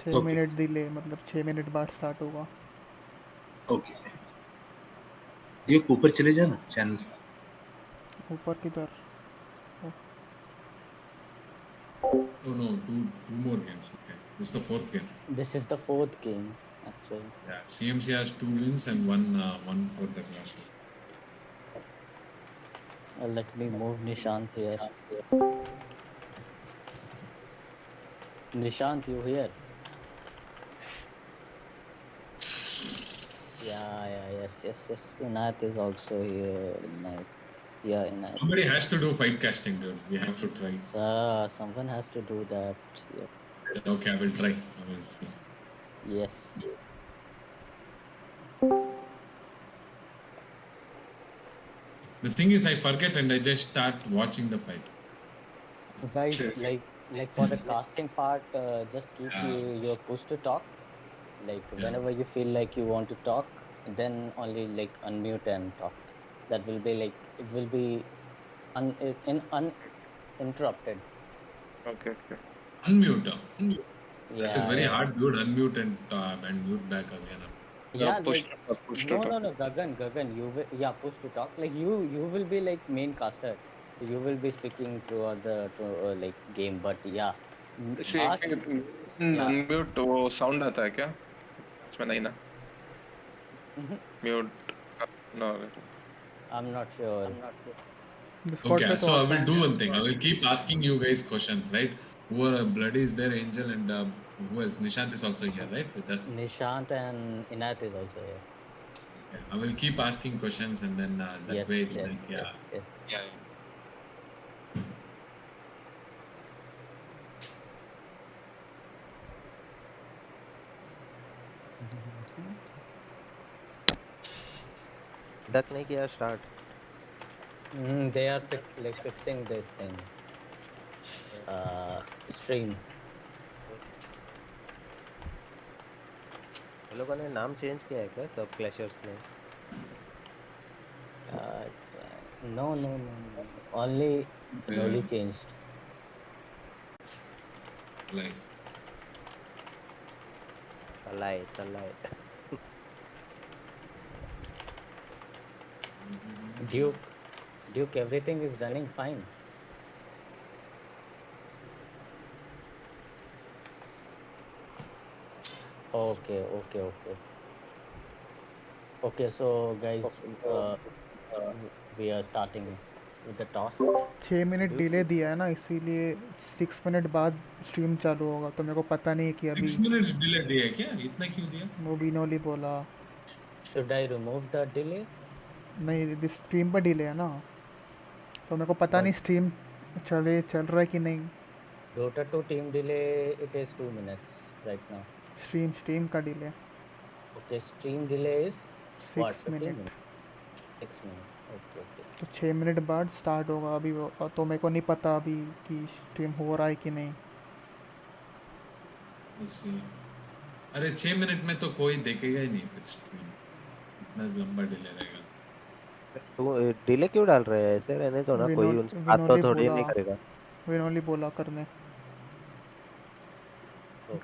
6 minute delay, मतलब 6 minute बाद start होगा। ओके, ये ऊपर चले जाना चैनल। ऊपर किधर? Oh no, two more games. Okay, this is the fourth game. This is the fourth game, actually. Yeah, CmC has 2 wins and one for the Clash. Let me move Nishant here. Nishant, you here? Yes. Inayat is also here. Inayat. Somebody has to do fight casting, dude. We have to try. Someone has to do that. Yep. Okay, I will try. I will see. Yes. The thing is, I forget and I just start watching the fight. Right, like for the casting part, just keep your push to talk. Like whenever you feel like you want to talk, then only like unmute and talk. That will be like it will be uninterrupted. Okay. Unmute. Yeah, That is very hard, dude. Unmute and mute back again. Yeah, push like to no, talk. Gagan, you will push to talk. Like you will be like main caster. You will be speaking throughout the like game, but yeah, ask. Unmute वो sound आता है क्या इसमें? नहीं ना, mute no. I'm not sure. Discord Okay, पे तो so I आता will है। do one thing. I will keep asking you guys questions, right? Who are Bloody is there, Angel, and who else? Nishant is also here, right? With us. Nishant and Inayat is also here. Okay. I will keep asking questions, and then that Yes, way it's yes, like, yes, yes. Yeah. तक नहीं किया start. They are like fixing this thing. Stream. उन लोगों ने नाम change किया है क्या सब क्लैशर्स ने? No. Only newly changed. like. Talai Duke, everything is running fine. Okay. Okay, so guys, we are starting with the toss. 6 minute delay दिया है ना, इसीलिए 6 मिनट बाद स्ट्रीम चालू होगा। तो मेरे को पता नहीं कि अभी 6 minutes delay दिया है क्या? इतना क्यों दिया? वो बिनोली बोला। Should I remove the delay? नहीं, स्ट्रीम पर डिले है ना, तो मेरे को पता नहीं स्ट्रीम चल रहा है कि नहीं। Dota 2 team delay, it is 2 minutes right now. Stream का delay Okay, stream delay is 6 minute. 6 minutes. Okay. तो 6 मिनट बाद स्टार्ट होगा अभी वो, तो मेरे को नहीं पता अभी कि स्ट्रीम हो रहा है कि नहीं। अरे 6 मिनट में तो कोई देखेगा ही नहीं फिर स्ट्रीम, इतना लंबा डिले रहेगा। तो डिले क्यों डाल रहे हैं? ऐसे रहने दो ना, कोई उनसे बात तो थोड़ी नहीं करेगा। विनोली बोला करने।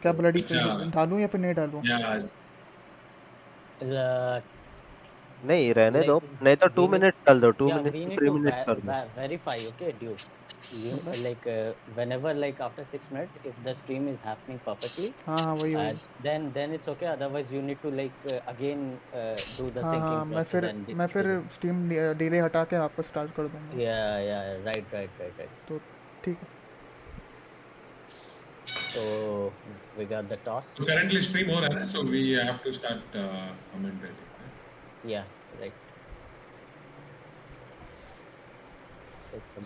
क्या ब्लडी डालूं या फिर नहीं डालूं? नहीं रहने दो, नहीं तो 2 मिनट्स डाल दो, 2 मिनट्स 3 मिनट्स कर दो। Verify, okay, Duke. You like whenever like after 6 minutes, if the stream is happening perfectly, वही then it's okay. Otherwise, you need to like again do the syncing हाँ, process. मैं फिर stream delay हटा के वापस start कर दूंगा। Yeah, right. तो ठीक है। So we got the toss. So currently stream हो रहा है ना, so we have to start commentating. Yeah, right.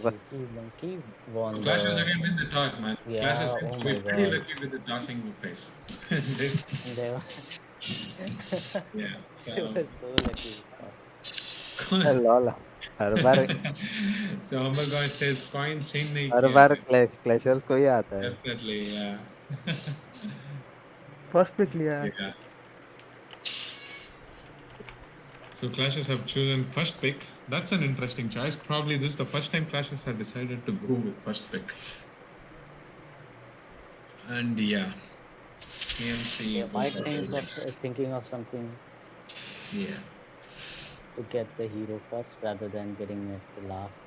Cheeky monkey won. Clashes again win the toss, man. Yeah, Clashes seems to be pretty God. lucky with the tossing phase. They were Yeah, so they were so lucky with us. Lol her bar so Humble God says coin chain नहीं हर किया बार है। Clashers को ही आता है। Definitely, yeah. First pick लिया है। Yeah. So Clashes have chosen first pick. That's an interesting choice. Probably this is the first time Clashes have decided to go with first pick. And yeah, CmC They go might for thinking of something yeah. to get the hero first rather than getting it the last.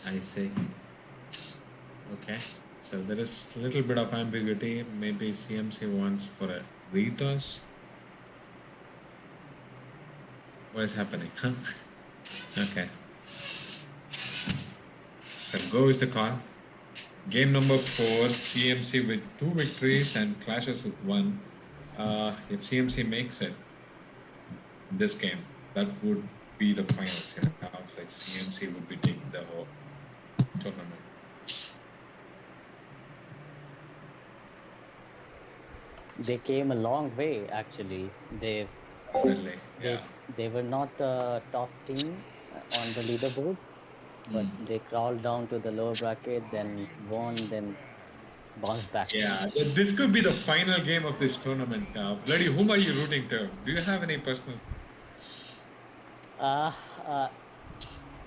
I see. Okay. So there is a little bit of ambiguity. Maybe CmC wants for a retoss. What is happening? Huh? Okay. So go is the call. Game number 4, CmC with 2 victories and clashes with 1. If CmC makes it this game, that would be the finals. It sounds like CmC would be taking the whole tournament. They came a long way actually. Really, They yeah. they were not the top team on the leaderboard, but they crawled down to the lower bracket, then won, then bounced back. Yeah, this could be the final game of this tournament. Bloody, whom are you rooting to? Do you have any personal? Uh, uh,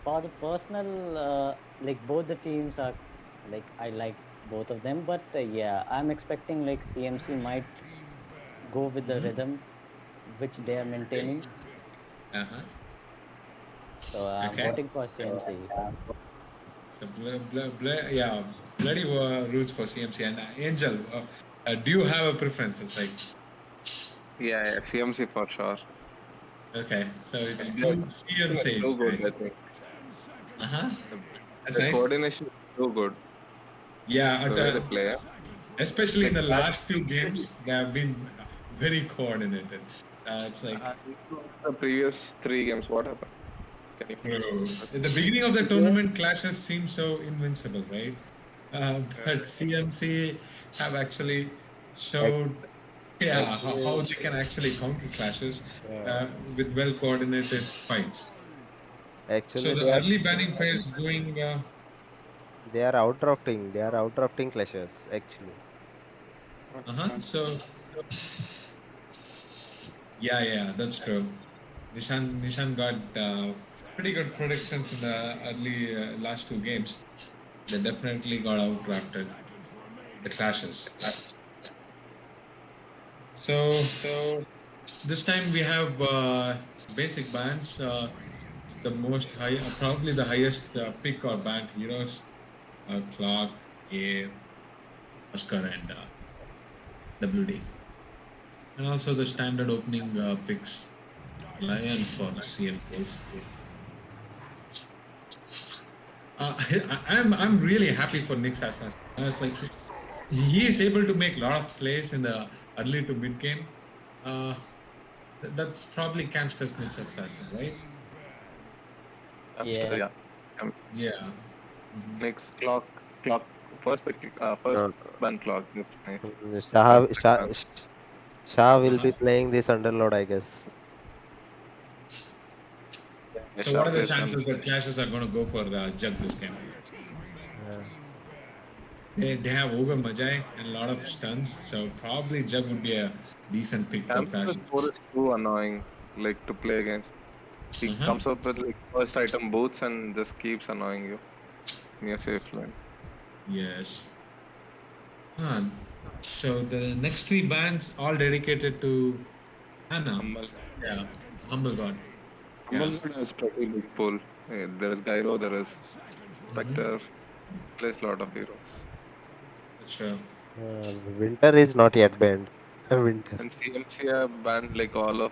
for the personal, like both the teams are, like I like both of them, but yeah, I'm expecting like CMC might go with the rhythm which they are maintaining. Uh-huh. So I'm Okay. voting for CMC. So, yeah, bloody roots for CMC and Angel. Do you have a preference? It's like, Yeah, CMC for sure. okay, so it's Their two coordination is CMCs, too good, I guys. think. Uh-huh. That's The nice. coordination is too good. Yeah, The way they play. especially in Like the that. last few games, they have been very coordinated. It's like, The previous 3 games, what happened? Can you? bro, at the beginning of the tournament, clashes seem so invincible, right? But CMC have actually showed, yeah, how Actually, they can actually counter clashes yeah. with well coordinated fights. So Actually, the early banning phase going, they are outdrafting. They are outdrafting clashes. Actually, so yeah, that's true. Nishan got pretty good predictions in the early last 2 games. They definitely got out drafted. The clashes. So this time we have basic bans. The most high, probably the highest pick or banned heroes: Clock, A, Oscar, and WD. And also the standard opening picks: Lion for CMKs. I'm really happy for Nick's assassin. It's like he is able to make a lot of plays in the early to mid game. Uh, that's probably Camster's Nick's assassin, right? So, Yeah, yeah. Yeah. Next clock. First pick, first no, ban clock. That's nice. Shah, First pick Shah, ban. Shah will Uh-huh. be playing this underlord, I guess. So what are the Based on chances that clashes are going to go for Jug this game? Yeah. They have Ogre Majai and a lot of stuns, so probably Jug would be a decent pick for Hamster's clashes. score is too annoying, like to play against. He Uh-huh. comes up with like first item boots and just keeps annoying you near safe lane. Yes. Ah, so the next 3 bands all dedicated to Anna. Humble. Yeah. Humble God. Yeah. Humble has pretty big pool. There is Gyro, there is Spectre, plays a lot of heroes. That's true. Winter is not yet banned. Winter. And CMC have banned like all of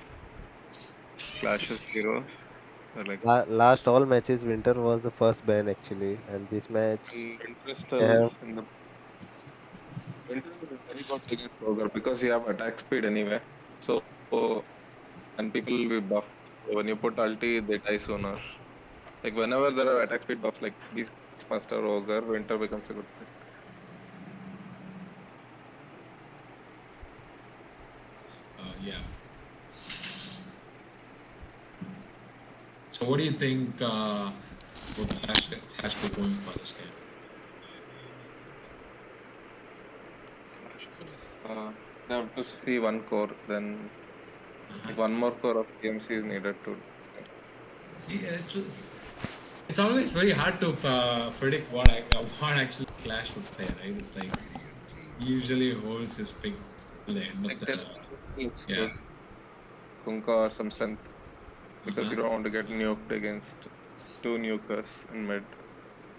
Clash's heroes. They're like Last all matches, Winter was the first ban actually, and this match and Winter they still have. in the Winter is very good against Roger because you have attack speed anyway. So and people will be buffed. So when you put ulti, they die sooner. Like whenever there are attack speed buffs like Beastmaster, Ogre, Winter becomes a good pick. Yeah. So what do you think would Flash be going for this game? They have to see one core, then like one more core of CMC is needed to. Yeah, It's always very hard to predict what actually Clash would play, right? It's like he usually holds his pick till the end of Like the that looks yeah. good. Kunka or some strength because Uh-huh. you don't want to get nuked against two nukers in mid.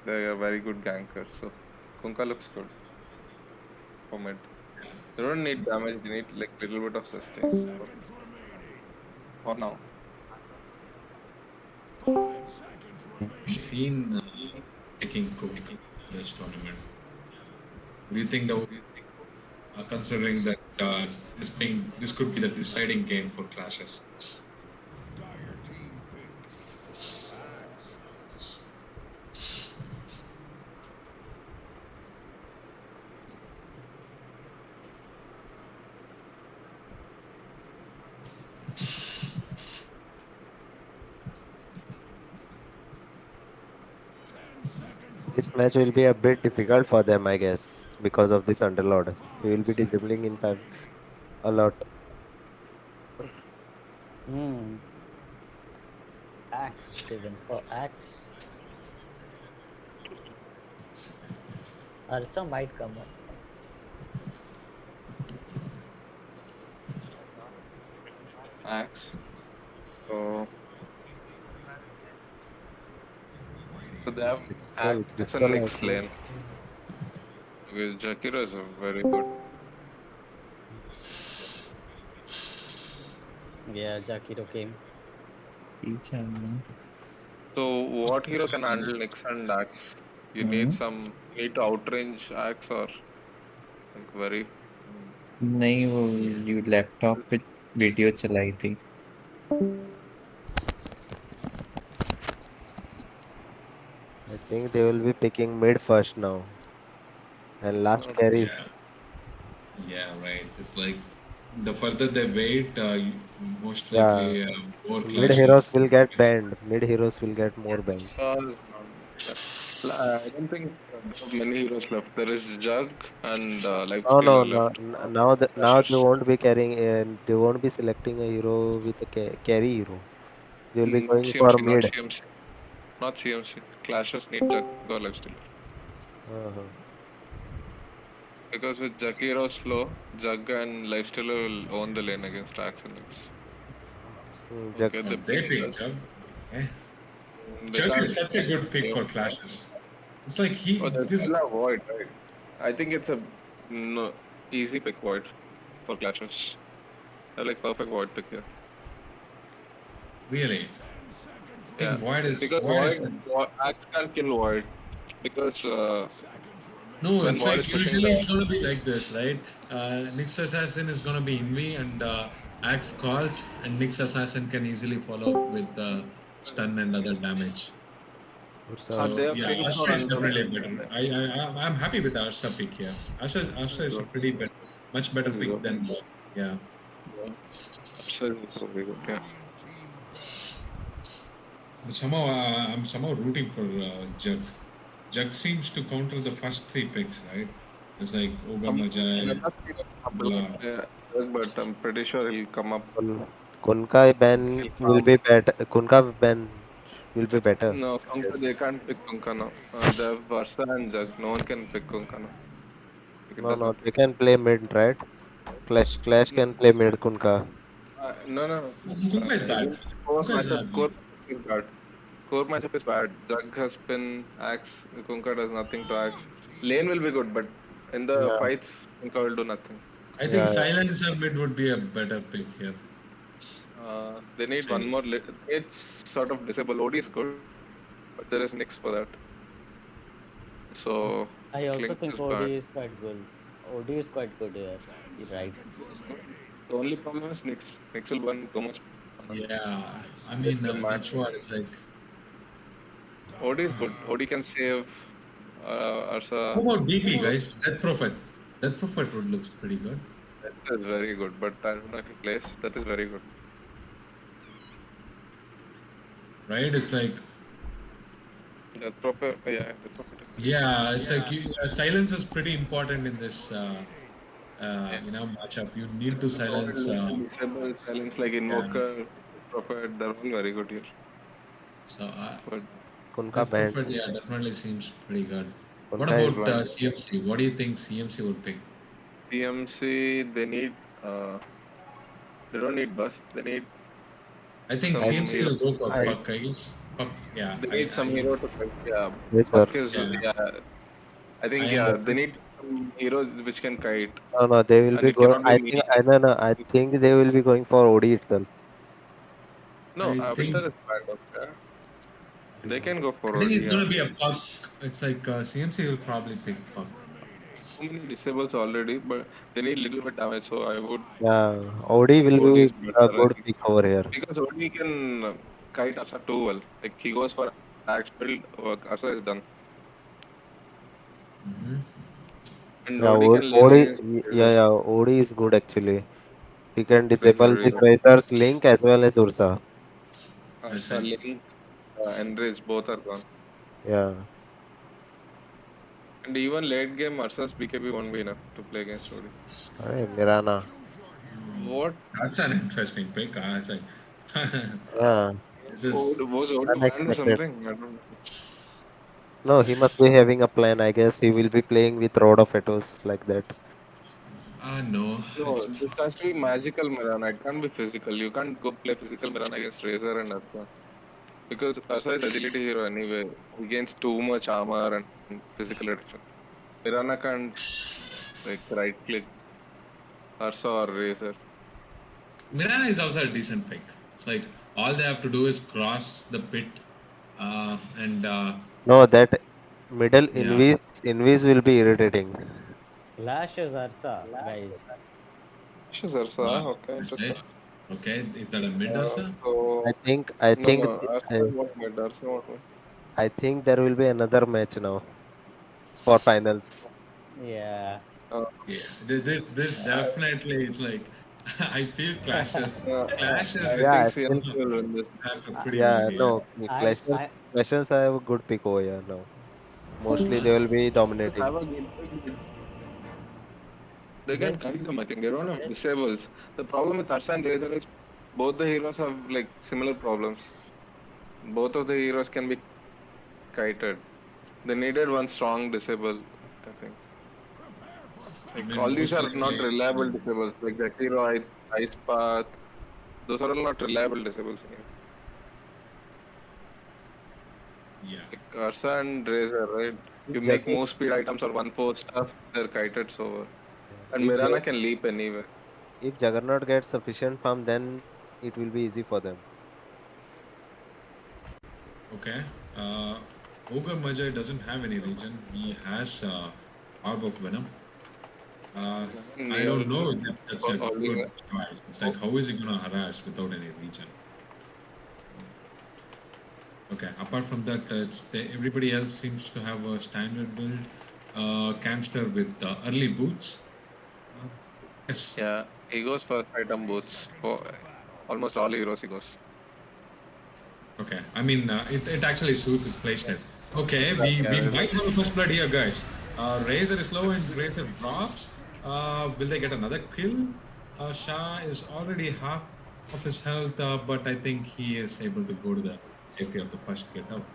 They are very good gankers. So Kunka looks good for mid. They don't need damage. They need like little bit of sustain for now. Seen taking Cook this tournament. Do you think that considering that this could be the deciding game for clashes? This match will be a bit difficult for them, I guess, because of this underlord. He will be disabling in five a lot. Hmm. Axe, Steven. For Axe, Arsa might come up. Axe. So so they have Crystal, Axe and Crystal Nyx also. lane. Because Jakiro is a very good. Yeah, Jakiro came. So what hero can handle Nyx and Axe? You need you need to outrange Axe or like very. नहीं वो ये laptop पे video चलाई थी I think they will be picking mid first now, and last carries. Yeah, yeah, right. It's like the further they wait, most Yeah, likely more mid heroes clashes. will get banned. Mid heroes will get more banned. Saw is not there. I don't think there are many heroes left. There is Jug and No, no, Lifestealer no. left. Now they Ashes. won't be carrying. They won't be selecting a hero with a carry hero. They will be going for CMC, not mid. CMC. Not CMC. Clashes need Jug or Lifestealer. Uh-huh. Because with Jug heroes flow, Jug and Lifestealer will own the lane against Axe and Nyx. Okay, So they they pick pick Jug. Chug. Okay. They Chug is can't. such a good pick Save. for clashes. It's like Oh, they this still have Void, right? I think it's a no, easy pick Void for Clashes. They're like perfect Void pick here. really. I Yeah, think because Void is Axe can't kill Void because no. when It's Void like is pushing usually the it's gonna be like this, right? Nyx Assassin is gonna be Invi and Axe calls, and Nyx Assassin can easily follow up with stun and other damage. Ursa. So they have yeah, changed for Asha is random. definitely better. I'm happy with the Asha pick here. Asha is a pretty better, much better pick than Void. Yeah. Yeah, Upside is also very good. Yeah. But somehow I'm somehow rooting for Jug. Jug seems to counter the first three picks, right? It's like Ogam I'm Ajay, not sure Blah. yeah, but I'm pretty sure he'll come up. Kunka ban He'll will farm. be better. Kunka ban will be better. No, I Kunka, guess. they can't pick Kunka now. They have Varsa and Jug. No one can pick Kunka now. Like, it No, does no, not they work. can play mid, right? Clash No, can play mid Kunka. no, no, no. Kuka is bad. Even core Kuka is matchup, bad. core matchup is bad. Core matchup is bad. Jug has spin, Axe, Kunka does nothing to Axe. Lane will be good, but in the Yeah, fights, Kunka will do nothing. I think yeah, yeah. Silencer mid would be a better pick here. They need one more. It's sort of disable. OD is good, but there is Nyx for that. So I also Link think is OD bad. is quite good. OD is quite good here. You're right. It's good. The only problem is Nyx. Nyx will burn too much mana. Yeah, I Get mean the max. that's what it's like. OD is good. OD can save How Ursa. about DP guys? Death Prophet. Death Prophet would looks pretty good, That is very good, but I don't know if he plays. That is very good. right? It's like That proper, yeah, that proper is good. yeah, it's like silence is pretty important in this Yeah. matchup. You need to Because silence. Void, Disable, Silence like Yeah. Invoker, Prophet, they're all very good here. So But उनका band Alphabet, yeah, definitely seems pretty good. What उनका एक about But CMC? What do you think CMC would pick? CMC, they need, they don't need bus. They need I think I some CMC hero. will go for I Puck, I guess. Puck, yeah, They need some hero to fight. Yeah, yes sir. Puck is, yeah, yeah. I I think, am yeah, they hoping. need some heroes which can kite, No, they will and be it going. cannot be me. I think they will be going for OD itself. No, I think Abhisar is bad. Okay, they can go for I think it's OD. gonna be a Puck. It's like CMC will probably pick Puck. Too many disables already, but they need little bit damage. So I would Yeah, OD think will OD is be a better. I good think pick over here. because OD can kite Asa too well. Like he goes for axe build work. Asa is done, Hmm. and Yeah, OD can lane OD, against yeah, Razor. yeah, OD is good actually. He can Razor, disable this Razor. Razor's Link as well as Ursa. I Asa see. Link and Riz both are gone. Yeah. And even late game, Ursa's BKB won't be enough to play against OD. Hey, Mirana. What That's an interesting pick. It's like Yeah, this is was OD banned or unexpected. something? I don't know. No, he must be having a plan. I guess he will be playing with Rod of Etos like that. no. No, It's this has to be magical Mirana. It can't be physical. You can't go play physical Mirana against Razor and Ursa. Because Ursa is agility hero anyway. He gains too much armor and physical reduction. Mirana can't like right click Ursa or Razor. Mirana is also a decent pick. It's like all they have to do is cross the pit, and No, that middle yeah, invis will be irritating. Clash is Ursa, guys. She's Ursa, okay, that's it. interesting. Okay, is that a mid or so? I So think I no think no Ursa I, won't mid, Ursa won't mid. I think there will be another match now for finals. Yeah. Uh, Yeah, this definitely is like I feel clashes I Yeah, think I feel CMC will win this. have a I, pretty yeah, good, yeah. no, I Clashers have a good pick over here now. Mostly they will be Just dominating. have a good pick. They can just kite them, I think. They don't have disables. The problem with Ursa and Razor is both the heroes have like similar problems. Both of the heroes can be kited. They needed one strong disable, I think. I Like mean, all these most are not likely, reliable disables. Like the hero ice path, those are all not reliable disables anyway. yeah. Like Ursa and Razor, right? You If make Juggy, move speed items or 1-4 stuff, they're kited so and if Mirana Jug, can leap anyway. if Juggernaut gets sufficient farm, then it will be easy for them. Okay. Uh, Ogre Majai doesn't have any region. He has Orb of Venom. Uh, Then I Neil don't know if that's a holding good choice. It's like, how is he gonna harass without any region? Okay. Apart from that, everybody else seems to have a standard build. Camster with early boots. Uh, yes. yeah, he goes first item boots for almost all heroes he goes. Okay. I mean, it actually suits his playstyle. Okay, we Yeah, might have a first blood here, guys. Razor is low and Razor drops. Will they get another kill? Shah is already half of his health, but I think he is able to go to the safety of the first get out.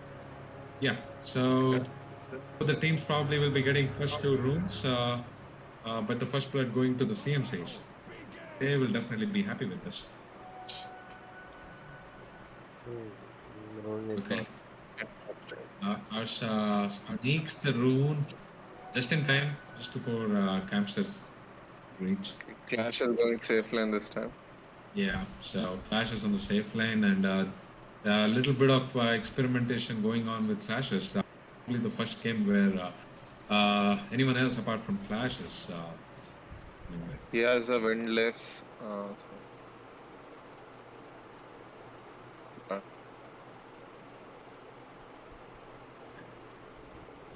Yeah, so yeah. the teams probably will be getting first two runes, but the first blood going to the CMCs. They will definitely be happy with this. Hmm, Rune is Okay. lost. Arsha sneaks the rune just in time, just before Campsters reach. Clash is going safe lane this time. Yeah, so Clashes on the safe lane and a little bit of experimentation going on with Clashes. Probably the first game where anyone else apart from Clashes. He has a windless. Uh,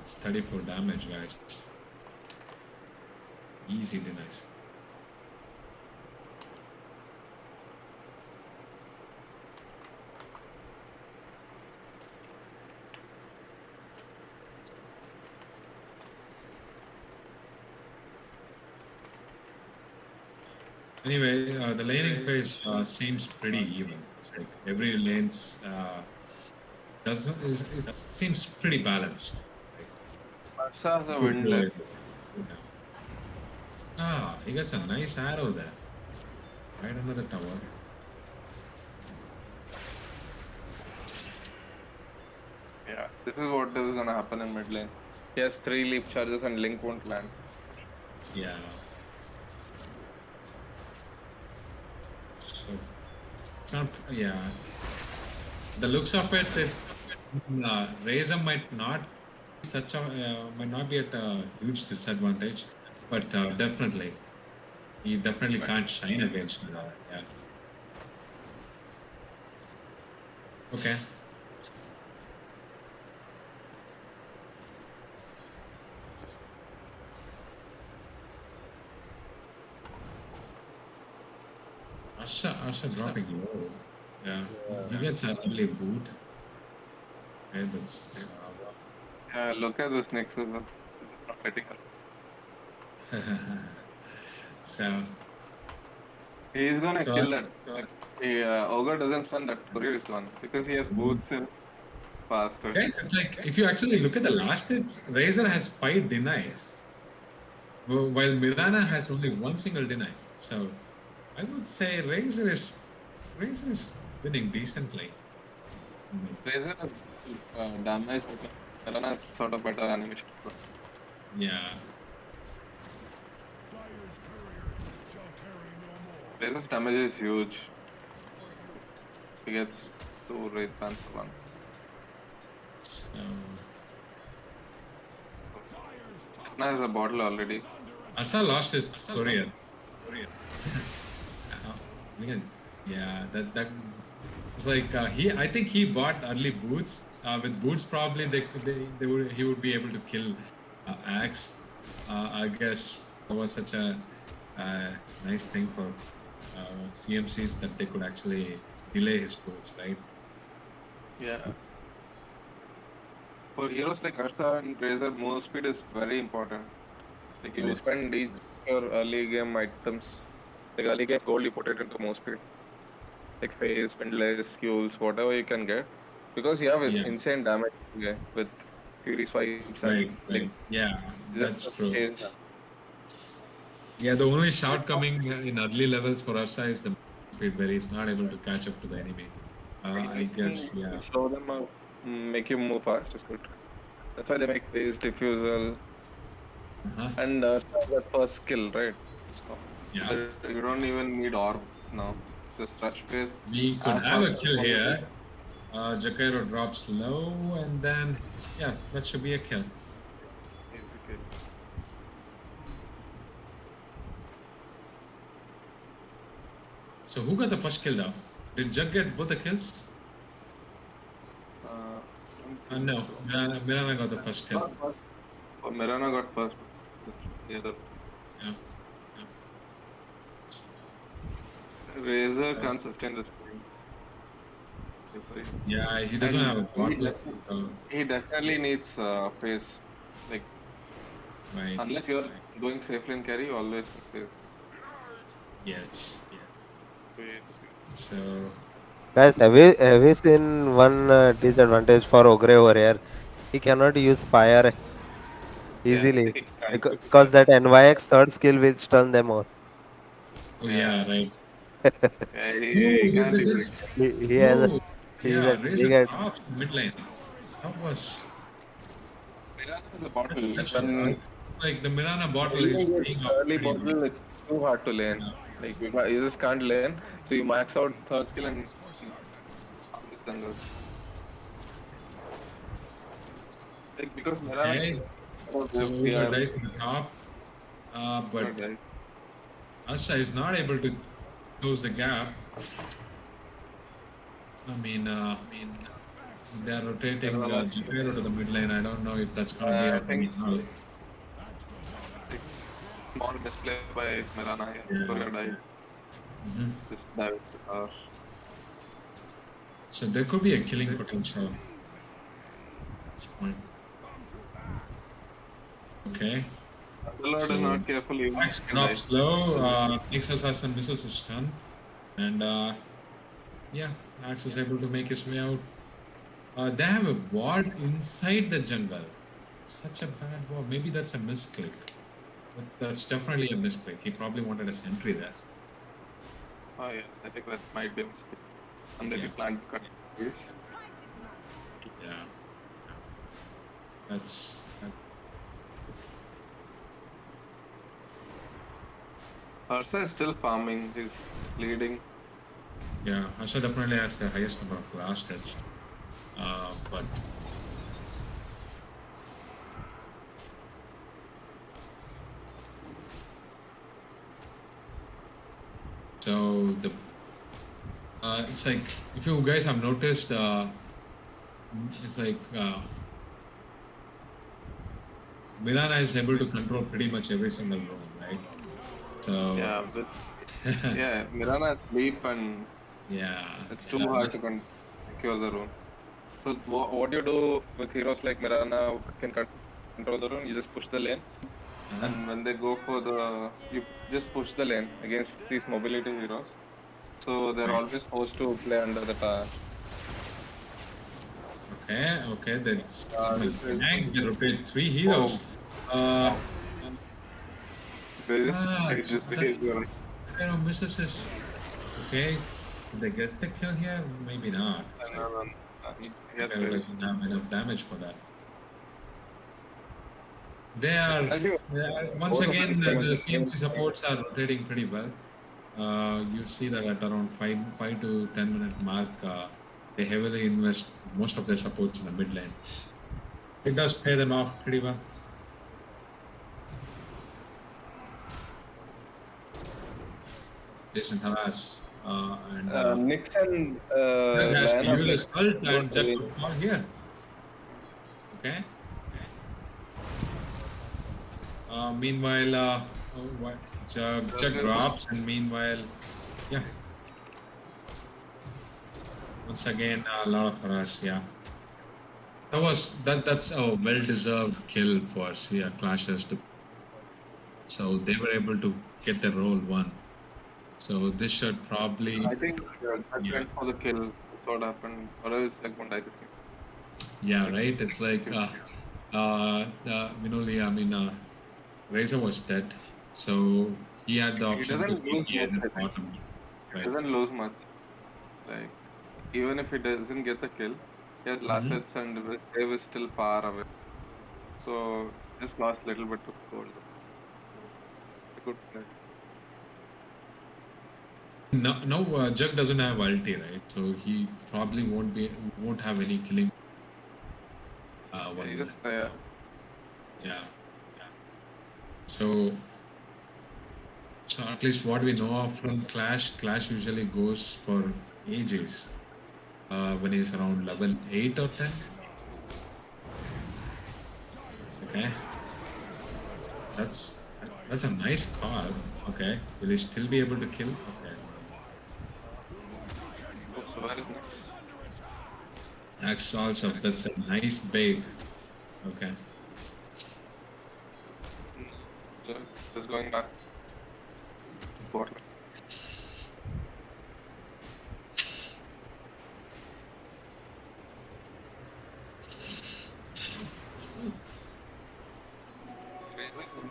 It's 34 damage, guys. Easy denies. Anyway, the laning phase seems pretty even. It's like every lane's It seems pretty balanced. Ursa has a Could wind go left. in. Ah, he gets a nice arrow there. Right under the tower. Yeah, this is what is gonna happen in mid lane. He has 3 leap charges and Link won't land. Yeah. So, not, yeah. The looks of it, Razor might not might not be at a huge disadvantage, but definitely, he definitely can't shine against Mirana. Yeah. Okay. Asha dropping low. Yeah. He gets an early boot. Okay, that's Yeah, look at this Nexus. This is not critical. so. He's gonna So, kill that. Ogre doesn't stun that courier is gone because he has boots in faster. guys, it's like if you actually look at the last hits, Razor has 5 denies, while Mirana has only 1 single deny. So, I would say Razor is winning decently. Razor has damage. Elena has sort of better animation. Yeah. Razor's damage is huge. He gets 2 raise bans for 1. So, Elena has a bottle already. Asa lost his courier. Again, yeah, that it's like I think he bought early boots. With boots, probably he would be able to kill Axe. I guess that was such a nice thing for CMCs that they could actually delay his boots, right? Yeah. For heroes like Ursa and Razor, move speed is very important. Like you spend each your early game items, like early game gold, you put it into move speed. Like phase, windlass, fuels, whatever you can get. Because you have Yeah. insane damage with Fury swipes Right, and right. Link. Yeah, that's Just true. change. Yeah, the only shortcoming in early levels for Ursa is the speed where he's not able to catch up to the enemy. I guess, yeah. Slow them up, make you move fast is good. That's why they make phase, diffusal, and that first skill, right? So Yeah. you don't even need orb now. Just rush phase. We could have a kill here. Jakairo drops low, and then, yeah, that should be a kill. So who got the first kill though? Did Jug get both the kills? No, Mirana got the first kill. Oh, Mirana got first. The other. Yeah. Razor can't sustain this. Yeah, he doesn't have a bot left. He definitely needs phase. Like, Right. unless you're doing safe lane carry, you always phase. Yes. So, Guys, have you seen one disadvantage for Ogre over here? He cannot use fire easily because that NYX third skill will stun them all. oh yeah, right. He can't even. He has a, he's Yeah, a Razor big drops mid lane. That was The bottle. that's When like the Mirana bottle is being early bottle, it's too hard to lane. Like you just can't lane, so you max out third skill and like because okay. So Uber dies in the top, but Asha is not able to close the gap. I mean, they are rotating Jakairo to the mid lane. I don't know if that's going to be happening now. Small display by Mirana here. Courier died. This dive. So there could be a killing potential. This point. Okay. Lord is not careful. Max drops low. Takes assassin, misses his stun, and yeah, Max is able to make his way out. They have a ward inside the jungle. Such a bad ward. Maybe that's a misclick. That's definitely a misclick. He probably wanted a sentry there. Oh yeah, I think that might be a mistake. Unless you Yeah. plan to cut this. Yeah. That's. Ursa is still farming. He's leading. Yeah, Asha definitely has the highest number of last hits. But so the it's like if you guys have noticed, it's like Mirana is able to control pretty much every single room, right? So Yeah, but yeah, Mirana sleep and yeah, it's too hard to secure the rune. So what you do with heroes like Mirana who can control the rune, you just push the lane, and when they go for you just push the lane against these mobility heroes. So they're Right. always forced to play under the tower. Okay, that's This is they rotate 3 heroes. they That's just behavior. misses his. Okay, did they get the kill here? Maybe not. It's like, Yes, Pharaoh doesn't have enough damage for that. They are once again the CMC supports are rotating pretty well. You see that at around 5 to 10 minute mark, they heavily invest most of their supports in the mid lane. It does pay them off pretty well. Jason harass and Nix and has to Diana use his ult and both Jack away. could fall here. Okay. Meanwhile, Jug drops, and meanwhile, yeah. Once again, a lot of harass. Yeah. That's a well-deserved kill for Clashers to. So they were able to get the role won. So this should probably. I think that Yeah. went for the kill. That's what happened. Or else like one died this game. Yeah, right. It's like Minoli. I mean, Razor was dead, so he had the He option to doesn't lose be much, at the I think. bottom. He Right. doesn't lose much. Like even if he doesn't get the kill, he has last hits and the save is still far away. So just lost little bit of gold. A good play. No, Jug doesn't have ulti, right? So he probably won't have any killing. Yeah, One he minute. just Yeah. So at least what we know of from Clash usually goes for ages. When he's around level 8 or 10. Okay. That's a nice call. Okay. Will he still be able to kill? Okay. so where is next? That's a nice bait. Okay. Just going back. Bot.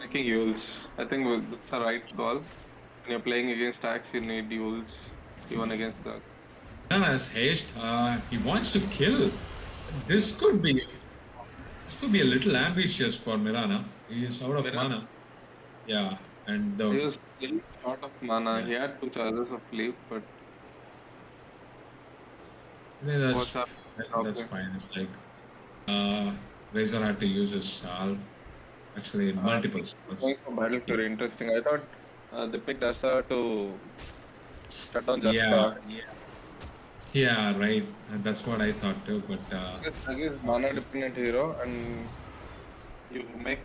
Making Yules. I think that's the right call. When you're playing against Axe, you need Yules, even against that. Mirana has haste. He wants to kill. This could be a little ambitious for Mirana. He is out of mana. Yeah, and He was short of mana. Yeah. He had 2 choices of leap, but that's Okay. fine. It's like Razor had to use his actually multiple spells. Going for Battle Fury, interesting. I thought they picked Asa to shut down Jasta. Yeah, right. And that's what I thought too. But This mana dependent hero, and you make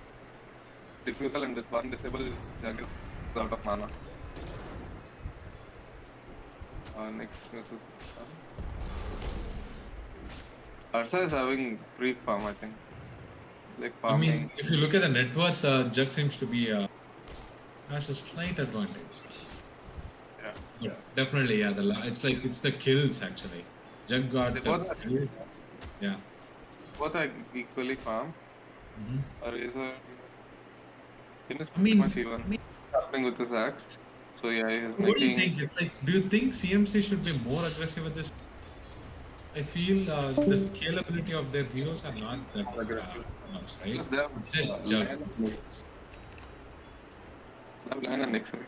diffusal and this one disable Jagger out of mana. Next versus Arsa is having free farm, I think. Like I farming. mean, if you look at the net worth, Jug seems to be has a slight advantage. Yeah. Definitely, yeah. It's the kills actually. Jug got Before that, Yeah. Both are equally farm. Hmm. Razor is I pretty mean, much even happening with his axe. So yeah, he's what do you making. think? It's like, do you think CMC should be more aggressive with this? I feel the scalability of their heroes are not that Aggressive. much, right? Because they have It's just jug. Lion and Nixon.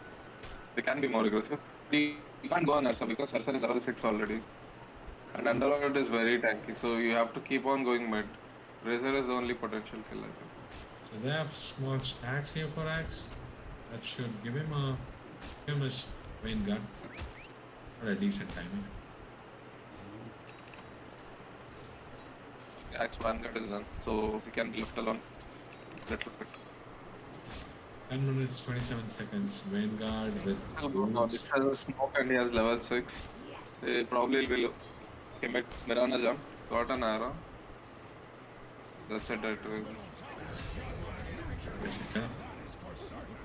They can be more aggressive. You can't go on Ursa because Ursa is level 6 already. And Underlord is very tanky, so you have to keep on going mid. Razor is the only potential kill, I think. So they have small stacks here for Axe. That should give him his main gun. Or a decent timing. Axe Vanguard is done, so he can be left alone little bit. 10 minutes, 27 seconds. Vanguard with No, boots. this has a smoke and he has level 6. They probably will commit Mirana jump, got an arrow. That's it. Etc.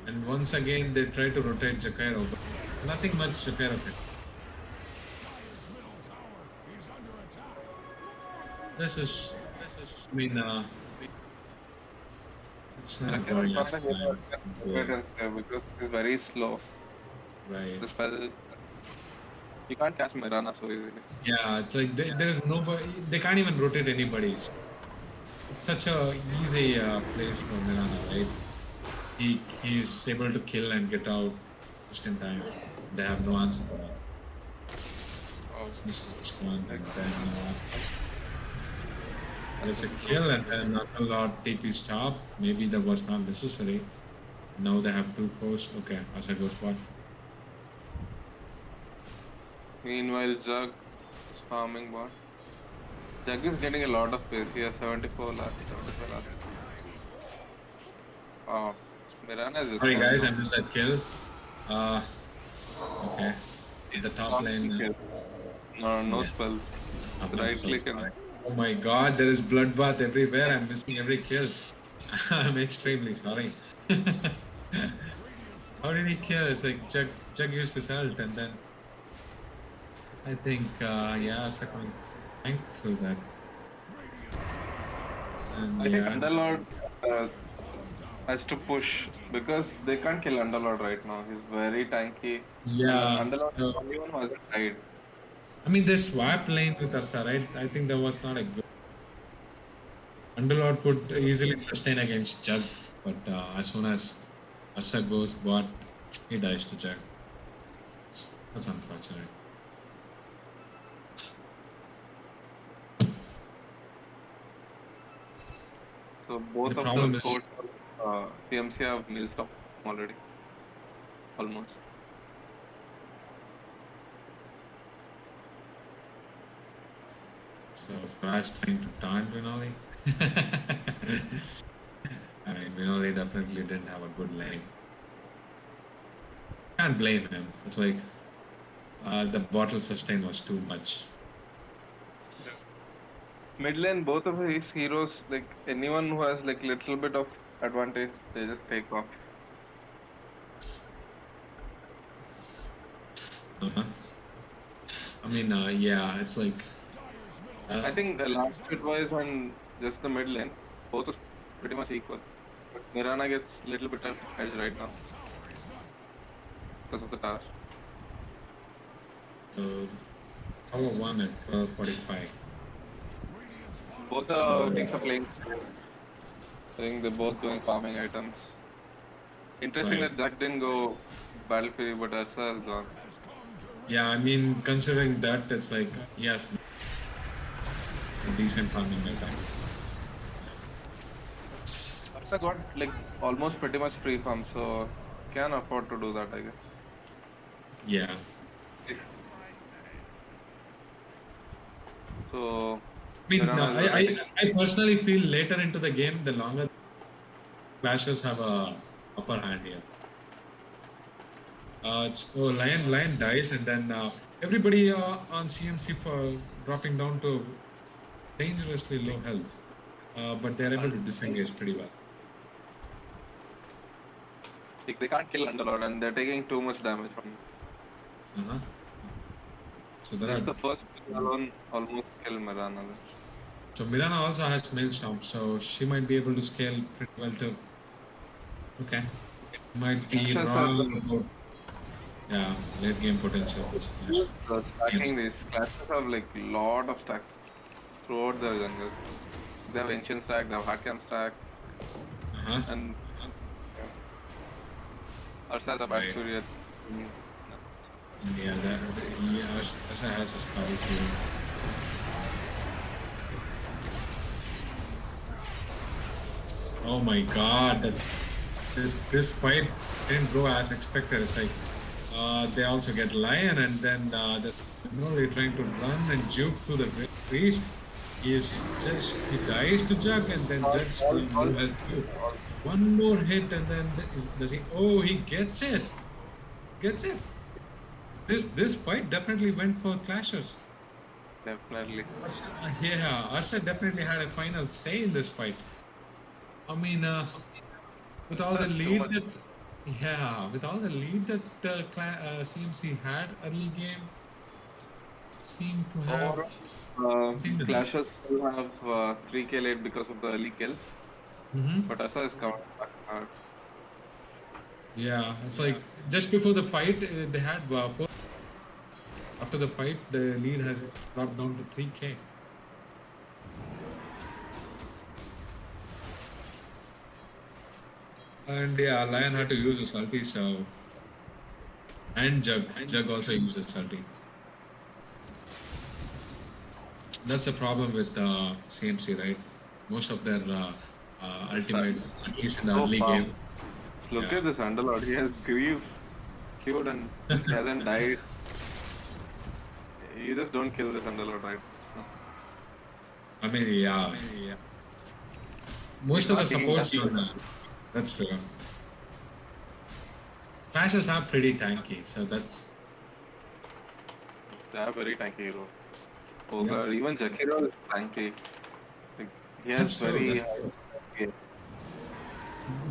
And once again, they try to rotate Jakairo, but nothing much Jakairo can. This is, I mean, it's not Jakairo going is as not a hero planned. because he's very slow. Right. The spell, you can't catch Mirana so easily. Yeah, it's like there is nobody, they can't even rotate anybody. It's such a easy place for Milana, right? He's able to kill and get out just in time. They have no answer for that. This misses this one, and then it's a kill, and then a lot TP stop. Maybe that was not necessary. Now they have 2 cores. Okay, Asa goes spot. Meanwhile, Jug is farming bot. Jug is getting a lot of pace. He has 74 last, 75 last. Oh, Mirana is just. Sorry guys, I missed that kill. Okay. In the top lane. No Yeah. spells. I'm Right so click sorry. and Oh my god, there is bloodbath everywhere. I'm missing every kills. I'm extremely sorry. How did he kill? It's like Jug used his ult and then I think yeah, second tank through that. And I think yeah, Underlord has to push because they can't kill Underlord right now. He's very tanky. yeah. And Underlord is So the only one who hasn't died. I mean they swapped lanes with Ursa, right? I think that was not a good Underlord could easily sustain against Jug, but as soon as Ursa goes bot, he dies to Jug. That's unfortunate. So both The of problem the is cores CMC have milled up already. Almost. so Flash trying to taunt Vinoli. I mean, Vinoli definitely didn't have a good lane. Can't blame him. It's like the bottle sustain was too much. Mid lane, both of his heroes, like anyone who has like little bit of advantage, they just take off. Uh-huh. I mean, yeah, it's like I think the last hit was on just the mid lane. Both is pretty much equal. But Mirana gets little bit of edge right now because of the tower. so tower 1 at 12:45. Both So teams are playing. I think they're both doing farming items. Interesting right. that Jack didn't go battlefield, but Ursa has gone. Yeah, I mean, considering that, it's like yes, it's a decent farming item. Ursa got like almost pretty much free farm, so can afford to do that, I guess. Yeah. So I mean, Mirana is rotating. I personally feel later into the game, the longer Flashers have a upper hand here. Lion dies, and then everybody on CMC for dropping down to dangerously low health, but they're able to disengage pretty well. Like, they can't kill Underlord and they're taking too much damage from him. Uh-huh. So there are Just the first kill alone almost killed Mirana. So Mirana also has Maelstrom, so she might be able to scale pretty well too. Okay. Might be Clashes are wrong about late game potential. stacking these classes have like lot of stacks throughout the jungle. They have ancient stack, they have Hakam stack, Uh-huh. and Ursa the Right. Bacteria. Yeah, Asha has a spell too. Oh my god, this fight didn't go as expected. It's like they also get Lion and then they're trying to run and juke through the trees. He dies to Jug and then Jug still no health too. One more hit and then does he? Oh, he gets it. Gets it. This fight definitely went for clashes. Definitely. Arsha definitely had a final say in this fight. I mean, with all the That's too lead much. with all the lead that CMC had early game, seemed to have. Clashes still have 3k late because of the early kills, but Ursa is coming back hard. Yeah, it's like just before the fight, they had 4. After the fight, the lead has dropped down to 3k. And Lion had to use his ulti, so. And Jug also uses ulti. That's the problem with CMC, right? Most of their ultimates, at least in the early game. Look at this Underlord. He has grief, cured, and he hasn't died. You just don't kill this Underlord, right? I mean, yeah. Most of the supports don't know. That's true. Clashes are pretty tanky, so that's. They are very tanky hero. Oh god, even Jakiro is tanky. Like, he has very high.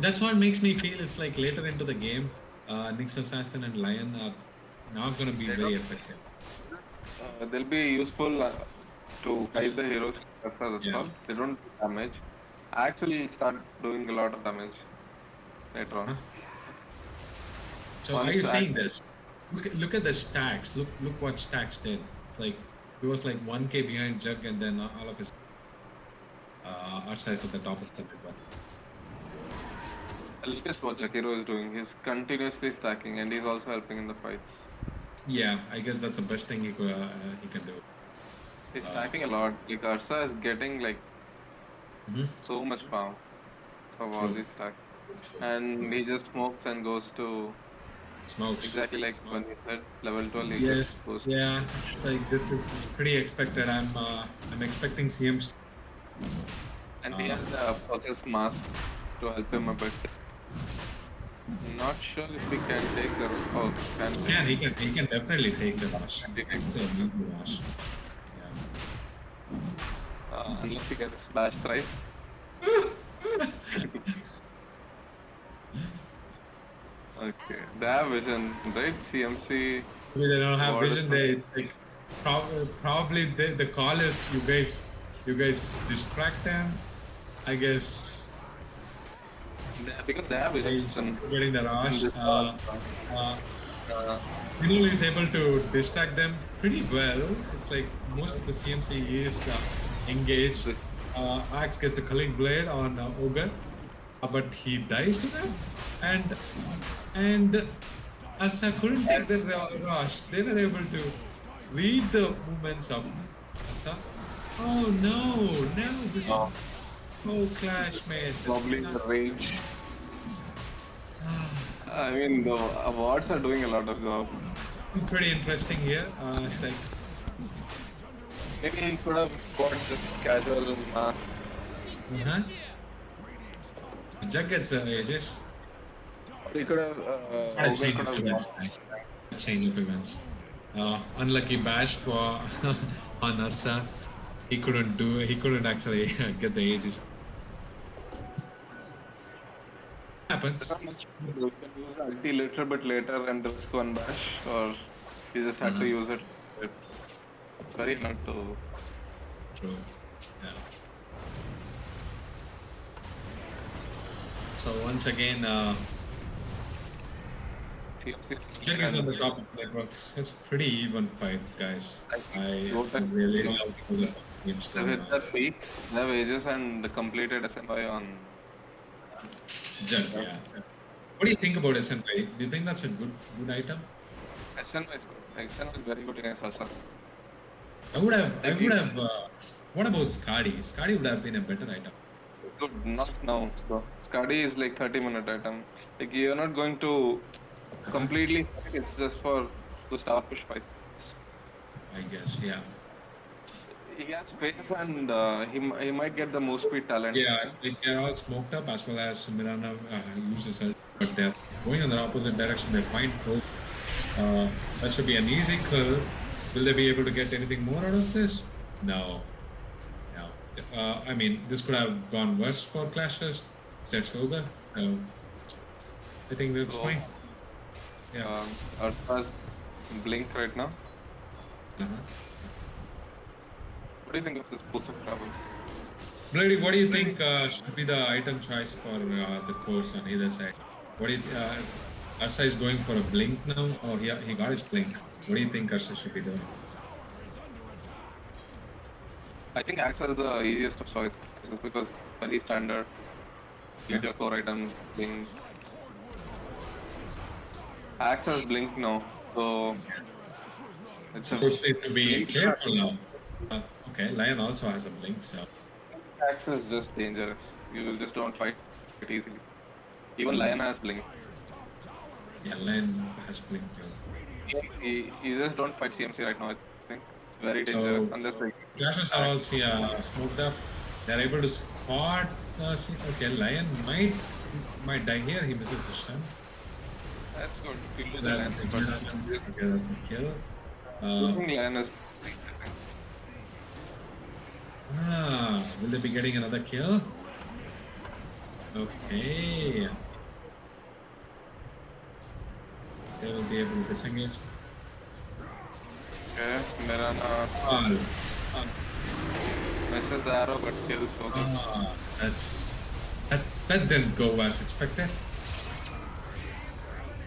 That's what makes me feel it's like later into the game, Nyx Assassin and Lion are not going to be very effective. They'll be useful to guide the heroes. That's all. They don't do damage. Actually, start doing a lot of damage later on. So are you saying this? Look at the stacks. Look what stacks did. It's like he was like 1k behind Jug, and then all of his Arsa is at the top of the river. Look at what Jakiro is doing. He's continuously stacking, and he's also helping in the fights. Yeah, I guess that's the best thing he can do. He's stacking a lot. Like Ursa is getting like so much farm from all these stacks, and he just smokes and goes to smokes. Exactly like when you said level 12. He Yes. goes Yeah. It's like this is pretty expected. I'm expecting CMC. And he has a process mask to help him a bit. Not sure if he can take the He can definitely take the rush. It's an easy rush. Unless he gets bashed right. Okay, they have vision, right? CMC. They don't have vision. It's like probably the call is you guys distract them. I guess because they have vision. Getting the rush. Vinul is able to distract them pretty well. It's like most of the CMC is engaged. Axe gets a culling blade on Ogre, but he dies to that, and Asa couldn't take the rush. They were able to read the movements of Asa. Oh no! This clash, man. Probably the rage. I mean, the awards are doing a lot of job. Pretty interesting here. It's like maybe he could have got just casual mask. Jug gets Aegis. He could have change of events. Unlucky bash for on Ursa. He couldn't actually get the Aegis. Happens. You can use ulti little bit later and risk one bash, or you just had to use it. It's very not to. True. Yeah. So once again, Check is on the top of the network. It's a pretty even fight, guys. I really love how the game's They've going hit on. their peaks, they have ages and completed SNY on Jug, yeah. What do you think about SNY? Do you think that's a good item? SNY is good. SNY is very good against Ulsa. I would have. What about Skadi? Skadi would have been a better item. Good, not now. So Skadi is like 30-minute item. Like you're not going to completely fight, it's just for to start push fight. I guess, yeah. He has pace and he might get the move speed talent. Yeah, it's like they're all smoked up as well as Mirana uses it, but they're going in the opposite direction. They find hope. That should be an easy kill. Will they be able to get anything more out of this? No. No. I mean, this could have gone worse for clashes. It's over. So I think that's So, fine. Yeah. Artha's blink right now. Uh-huh. What do you think of this boots of travel? Bloody, what do you think should be the item choice for the course on either side? What do you Arsa is going for a blink now? Oh, he got his blink. What do you think Arsa should be doing? I think Axe is the easiest of choice just because very standard. Get your core items, blink. Axe has blink now, so it's Supposed to be careful now. Okay, Lion also has a blink, so Axe is just dangerous. You just don't fight it easily. Even Lion has blink. yeah, Lion has blink too. He just don't fight CMC right now. I think very So, dangerous. Unless like Clashes are all smoked up. They're able to spot. Okay, Lion might die here. He misses the stun. that's good. He loses That's a Lion, kill. but Okay, that's a kill. losing Lion is Will they be getting another kill? Okay. They will be able to disengage. okay. Mirana misses the arrow but kills. Okay. That didn't go as expected.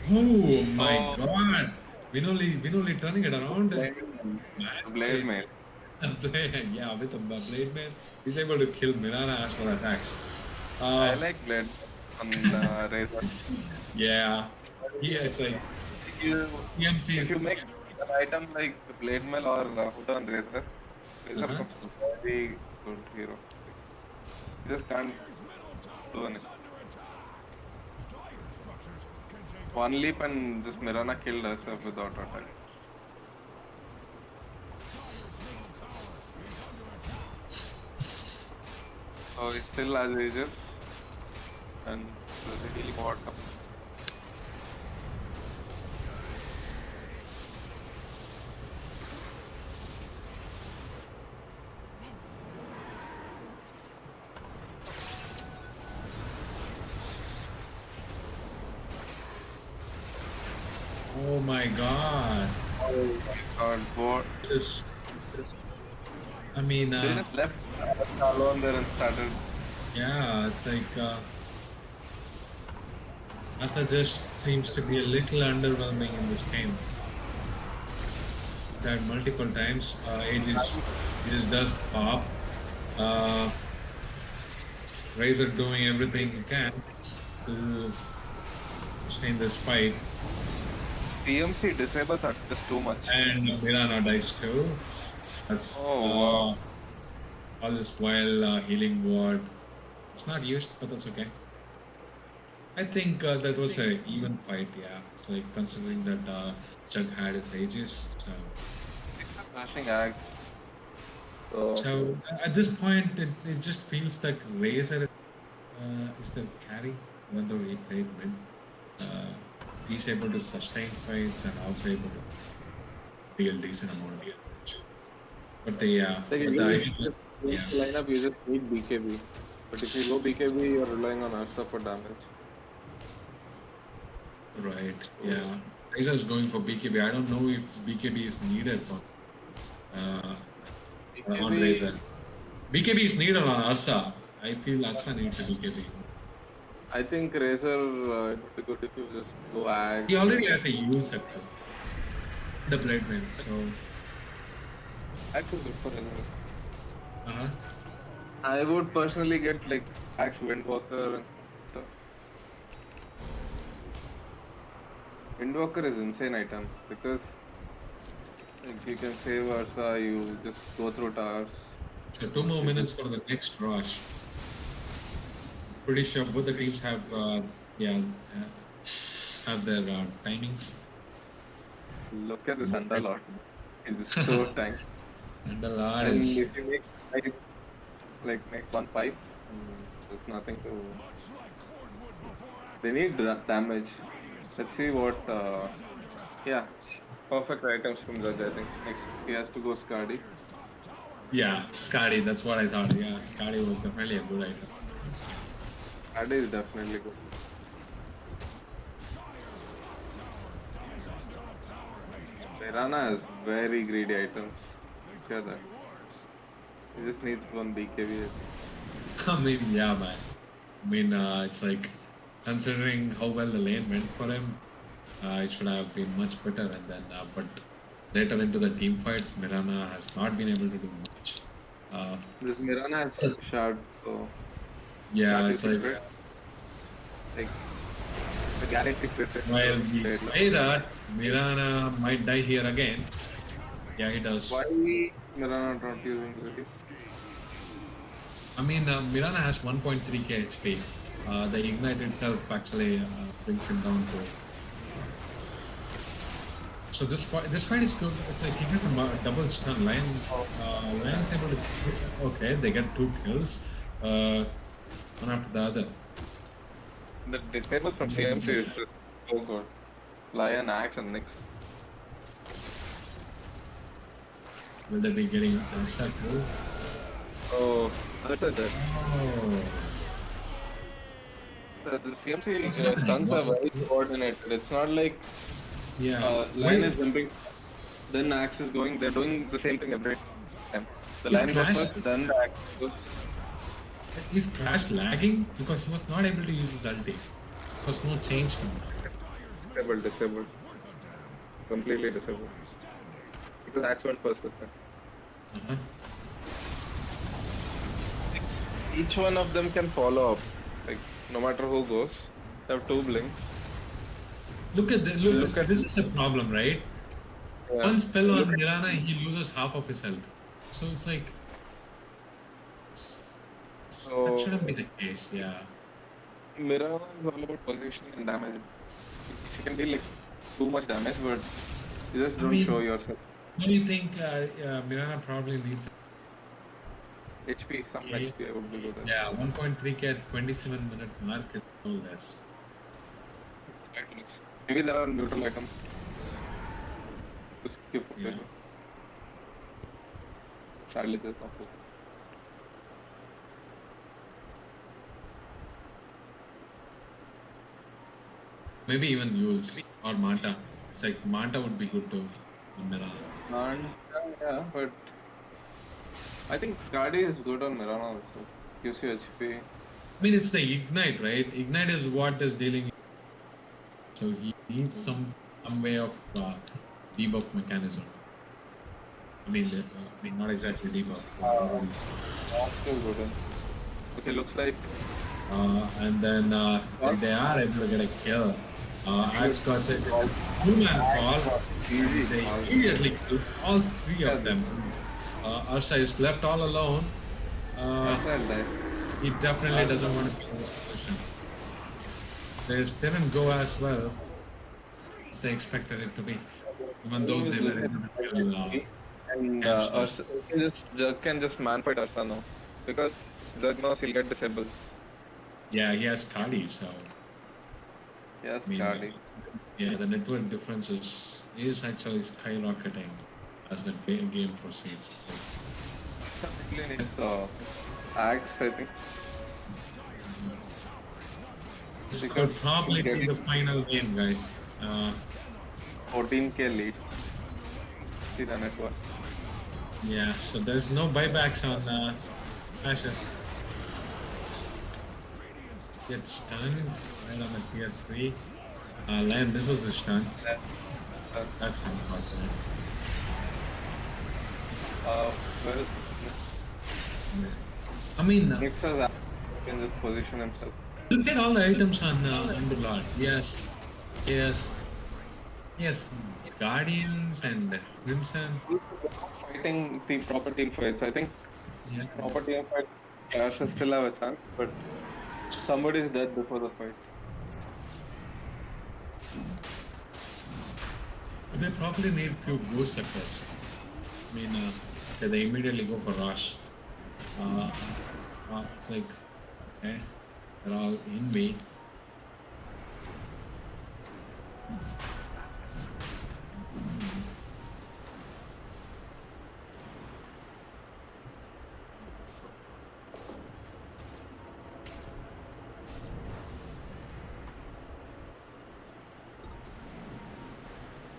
Oh my god! Winoli turning it around. Blade mail. Yeah, with a blade man, he's able to kill Mirana as well as Axe. I like Blade on Razor. Yeah, it's like If you CmC make is. an item like Blade Mail or Hood on Razor, Razor Uh-huh. becomes a very good hero. You just can't do anything. One leap and just Mirana killed herself without attack. So it's still as ages and the healing ward comes. Oh my god! God, what? This is. I mean, They just left alone there and started. yeah, it's like Asa just seems to be a little underwhelming in this game. That multiple times, Aegis does pop. Razor doing everything he can to sustain this fight, CMC disables are just too much. and Mirana dies too. That's Oh, wow. all this while healing ward. It's not used, but that's okay. I think that was a even fight. Yeah, it's like considering that Chug had his Aegis. Flashing axe. So at this point, it just feels like Razor is the carry, even though he played mid. He's able to sustain fights and also able to deal decent amount of damage. But Like lineup you just need BKB. But if you go BKB, you're relying on Ursa for damage. right, yeah. Razor is going for BKB. I don't know if BKB is needed for on Razor. BKB is needed on Ursa. I feel Ursa needs a BKB. I think Razor, it would be good if you just go Axe. He already has a Yule setup. The Blade Man, so. Axe is good for Razor. Uh-huh. I would personally get like Axe Windwalker and stuff. Windwalker is insane item because like you can save Ursa, you just go through towers. So 2 more minutes for the next rush. Pretty sure both the teams have, have their timings. Look at this Underlord. It's so tank. And the Lord And is. if you make one pipe, there's nothing to. They need damage. Let's see what. Yeah, perfect items from Judge. I think next he has to go Scardy. Yeah, Skadi, that's what I thought. Yeah, Skadi was definitely a good item. Scardy is definitely good. Mirana has very greedy items. Look at that. He just needs one BKB. I mean, yeah, man. I mean, it's like, considering how well the lane went for him, it should have been much better. And then, but later into the team fights, Mirana has not been able to do much. This Mirana has shard, so Yeah, that it's is like, like the guarantee crit. while we say that Mirana might die here again, yeah, he does. Why Mirana not using this? I mean, Mirana has 1.3k HP. The Ignite itself actually brings him down to. So this fight is good. It's like he gets a double stun. Lion's able to. Okay, they get 2 kills, one after the other. The disable from CmC is just so good. Lion, Axe, and Nyx. Will they be getting set too? Oh, that's it. Oh, The CmC stuns are very coordinated. It's not like yeah. Lion is jumping, then Axe is going. They're doing the same thing every time. The Is Lion goes Clash- first, then the Axe goes. Is Crash lagging because he was not able to use his ulti? There was no change to him. Disabled. Completely disabled. Because Axe went first this time. Uh-huh. Each one of them can follow up. Like, no matter who goes, they have 2 blinks. Look at this is a problem, right? Yeah. One spell on Mirana, he loses half of his health. So it's like that shouldn't be the case, yeah. Mirana is all about positioning and damage. You can deal like too much damage, but you just don't show yourself. What do you think Mirana probably needs? HP, some Okay. HP I would be good at. Yeah, 1.3k at 27 minutes mark is so less. Maybe there are neutral items. Just skip Yeah. it. Sadly, there's no food. Maybe even Yules or Manta. It's like Manta would be good to Mirana. And yeah, but I think Scardy is good on Mirana also. Gives you HP. I mean, it's the Ignite, right? Ignite is what is dealing. So he needs some way of debuff mechanism. I mean, not exactly debuff. Also good. Okay, looks like And then they are able to get a kill. Axe got a 2-man call. easy. They immediately killed all 3 of them. Arsha is left all alone. He definitely doesn't want to be in this position. They didn't go as well as they expected it to be, even though they were able to kill. And Hamster. Jug can just man fight Ursa now. Because Jug knows he'll get disabled. Yeah, he has Kali, so Yes, I mean, Scardy. yeah, the network difference is actually skyrocketing as the game proceeds. So, Probably needs Axe, I think. this could probably be the final game, guys. 14k lead. See the network. Yeah, so there's no buybacks on Ashes. Gets stunned right on the tier 3. Lion misses the stun. That's unfortunate. Well, I mean, Nix has can just position himself. look at all the items on Underlord. Yes. Yes. Yes. Guardians and Crimson. Fighting team proper team fights. I think Yeah. proper team fight Clash will still have a chance, but somebody is dead before the fight. They probably need few ghost suckers. I mean, they immediately go for rush. It's like, okay, they're all in me.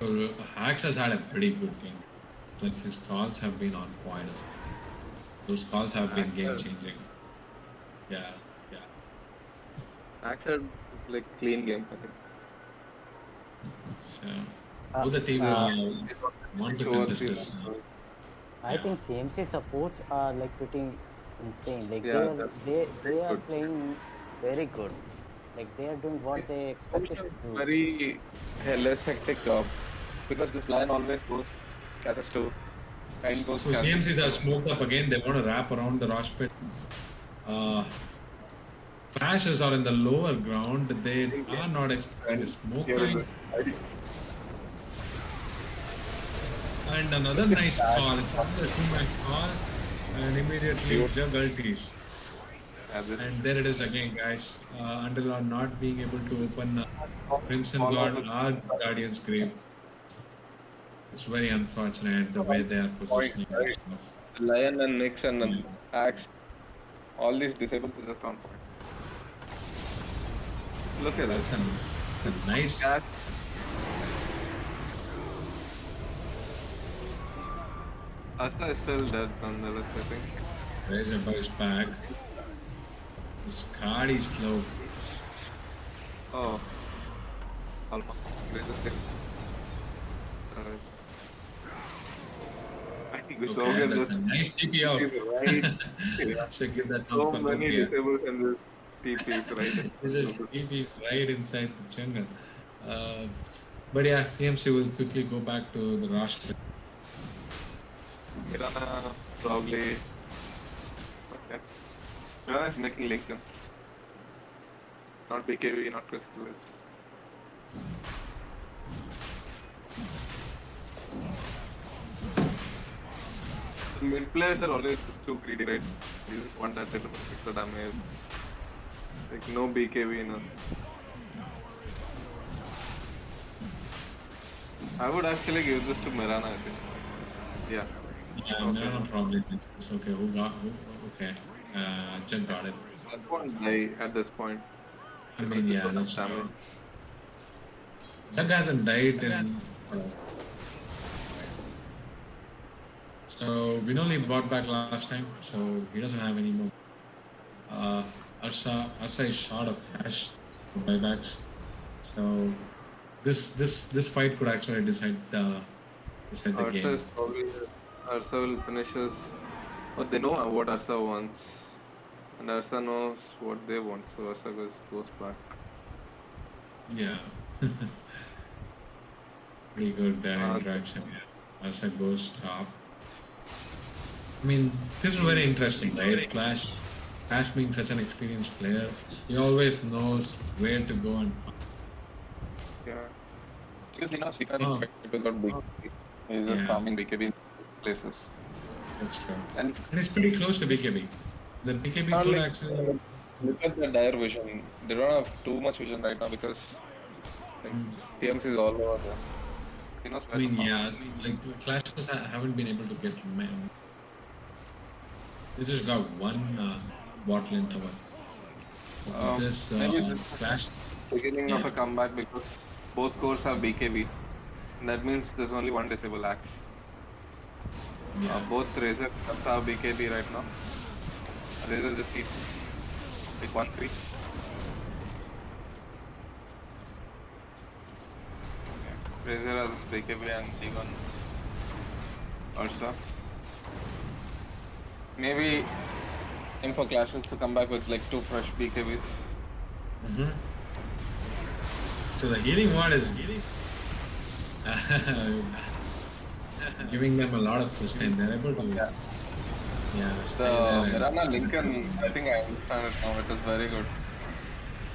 So Hax has had a pretty good game. Like his calls have been on point. Those calls have been game changing. Yeah, yeah. Axe had like clean game, I think. So who the team want to Towards contest the this? I think CmC supports are like pretty insane. Like Yeah, they are good. playing very good. Like they are doing what they expected to do. Very less hectic job because this line always goes catches two. Line goes So catches CMCs two. are smoked up again. They want to wrap around the Rosh pit. Crashes are in the lower ground. They are not expecting the smoking. And another nice call. It's another 2-man call. And immediately Jug ulties. And there it is again, guys. Underlord not being able to open Crimson God or Guardian's Grave. It's very unfortunate the way they are positioning themselves. Lion and Nix and Axe, all these disabled is just on point. Look at that. It's a nice. Cat. Asa is still dead nonetheless, I think. Razor bounce back. This card is slow. Oh. Almost. Razor still. I think this Okay, Ogre that's just a nice TP out. right. Should give that So one many here. disabled in this TP, right? This is TP's right inside the jungle. But yeah, CMC will quickly go back to the rush. Mirana probably. Okay. Mirana is making Lincoln. Not BKB, not Crystal. Mid players are always too greedy, right? They just want that little extra damage. Like no BKB, no. I would actually give this to Mirana, I think. Yeah. Yeah, okay. No problem. It's okay. Who got who? Okay. Jug got it. That won't die at this point. I mean, yeah, that's true. Jug hasn't died in. So Vinoli brought back last time, so he doesn't have any more. Arsa is short of cash for buybacks. So this fight could actually decide the game. Is probably Arsa will finish his. But they know what Arsa wants, and Arsa knows what they want, so Arsa goes back. Yeah. Pretty good interaction. Arsa goes top. I mean, this is very interesting, right? Clash being such an experienced player, he always knows where to go and find. Yeah. Because he knows he can't without BKB. He's just farming BKB places. That's true. And it's pretty close to BKB. The BKB could actually... Look at the dire vision. They don't have too much vision right now because like, CmC is all over there. He knows where I mean, to yeah, it's like Clashes haven't been able to get man. They just got one bot lane tower. This Clash beginning of a comeback because both cores have BKB. And that means there's only one disable axe. Yeah. Both Razor have BKB right now. Razor just keeps like 1-3. Fraser as BKB and Egon also. Maybe Info Clashes to come back with like 2 fresh BKBs. So the healing ward is giving them a lot of sustain. They're able to stay The there. Mirana Lincoln, I think I understand it now. It is very good.